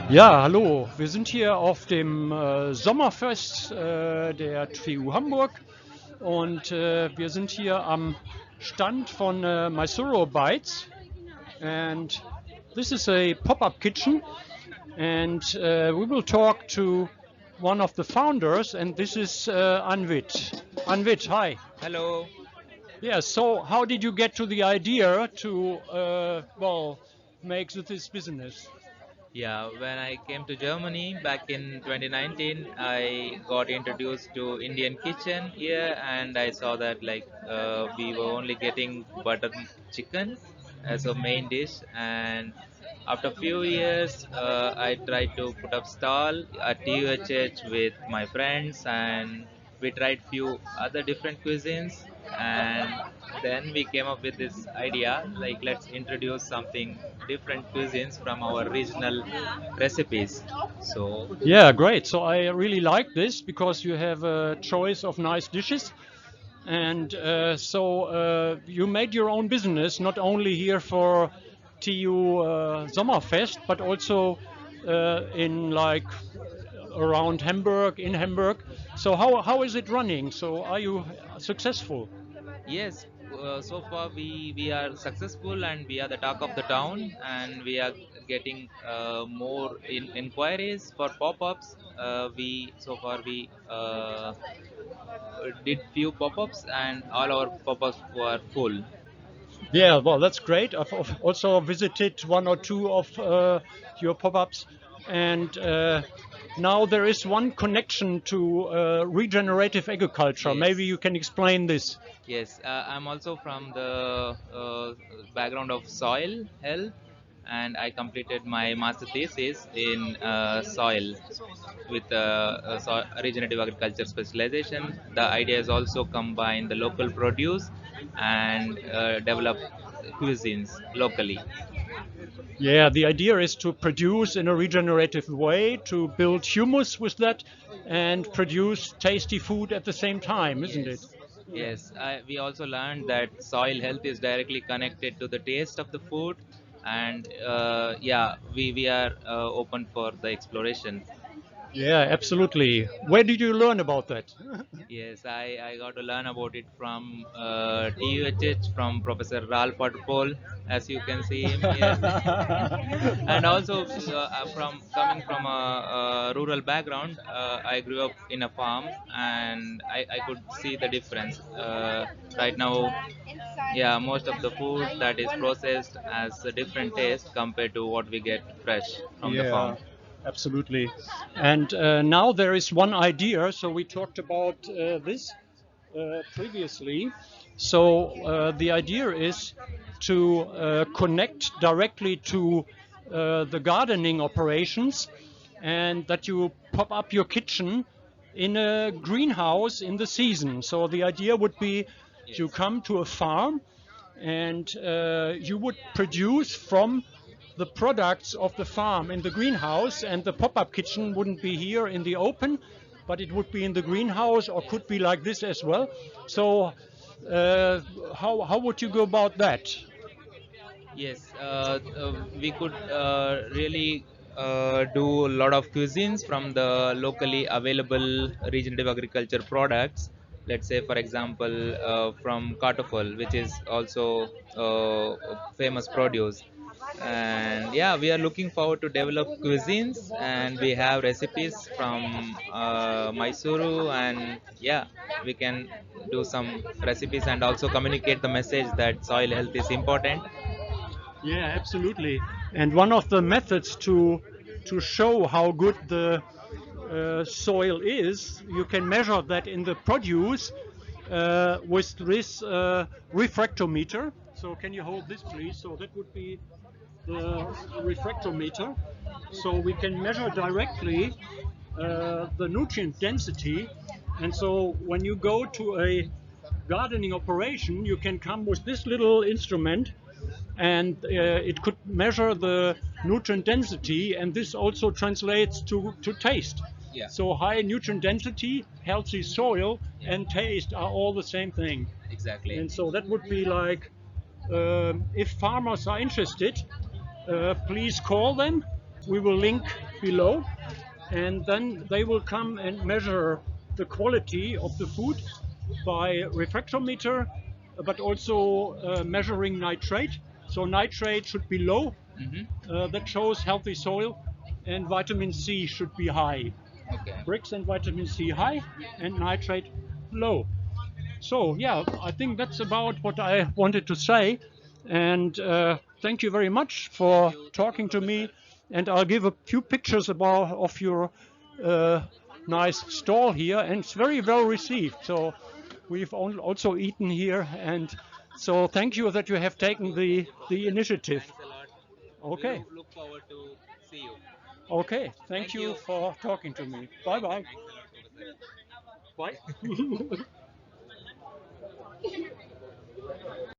Ja, hallo. Wir sind hier auf dem Sommerfest der TU Hamburg und wir sind hier am Stand von Msuro Bites, and this is a pop-up kitchen, and we will talk to one of the founders, and this is Anvit. Anvit, hi. Hello. Yeah, so how did you get to the idea to make this business? Yeah, when I came to Germany back in 2019, I got introduced to Indian kitchen here, and I saw that we were only getting butter chicken as a main dish. And after few years, I tried to put up stall at TUHH with my friends, and we tried few other different cuisines, and then we came up with this idea like let's introduce something different cuisines from our regional recipes. So Yeah, great. So I really like this because you have a choice of nice dishes. And you made your own business, not only here for TU Sommerfest, but also in like around Hamburg, in Hamburg. So how is it running? So are you successful? yes, so far we are successful and we are the talk of the town, and we are getting more inquiries for pop-ups. We so far we did few pop-ups, and all our pop-ups were full. Yeah, well, that's great. I've also visited one or two of your pop-ups, and now there is one connection to regenerative agriculture. Maybe Yes. you can explain this. Yes, I'm also from the background of soil health, and I completed my master thesis in soil with regenerative agriculture specialization. The idea is also combine the local produce and develop cuisines locally. Yeah, the idea is to produce in a regenerative way, to build humus with that, and produce tasty food at the same time, isn't it? Yes, yes. We also learned that soil health is directly connected to the taste of the food, and yeah, we are open for the exploration. Yeah, absolutely. Where did you learn about that? Yes, I got to learn about it from TUHH from Professor Ralph Paul, as you can see him here, and also from coming from a rural background. I grew up in a farm, and I could see the difference. Right now, yeah, most of the food that is processed has a different taste compared to what we get fresh from the Yeah, farm. absolutely. And now there is one idea. So we talked about this previously. So the idea is to connect directly to the gardening operations, and that you pop up your kitchen in a greenhouse in the season. So the idea would be you Yes. come to a farm, and you would produce from the products of the farm in the greenhouse, and the pop-up kitchen wouldn't be here in the open, but it would be in the greenhouse, or could be like this as well. So uh, how would you go about that? Yes, we could really do a lot of cuisines from the locally available regenerative agriculture products. Let's say, for example, from kartoffel, which is also famous produce. And yeah, we are looking forward to develop cuisines, and we have recipes from Mysuru, and yeah, we can do some recipes and also communicate the message that soil health is important. Yeah, absolutely. And one of the methods to show how good the soil is, you can measure that in the produce with this refractometer. So can you hold this, please? So that would be the refractometer. So we can measure directly the nutrient density. And so when you go to a gardening operation, you can come with this little instrument, and it could measure the nutrient density, and this also translates to taste. Yeah. So high nutrient density, healthy soil, Yeah. and taste are all the same thing. Exactly. And so that would be like, if farmers are interested, please call them. We will link below, and then they will come and measure the quality of the food by refractometer, but also measuring nitrate. So nitrate should be low, Mm-hmm. that shows healthy soil, and vitamin C should be high. Okay. Bricks and vitamin C high, and nitrate low. So yeah, I think that's about what I wanted to say. And thank you very much for Thank you, talking to Professor. me. And I'll give a few pictures about of your uh, nice stall here, and it's very well received. So we've also eaten here, and so thank you that you have taken Thank you, the Professor. initiative. Thanks a lot. We Okay, look forward to see you. okay. Thank Thank you you. for talking to me. Bye bye. Thanks a lot, Professor. Bye.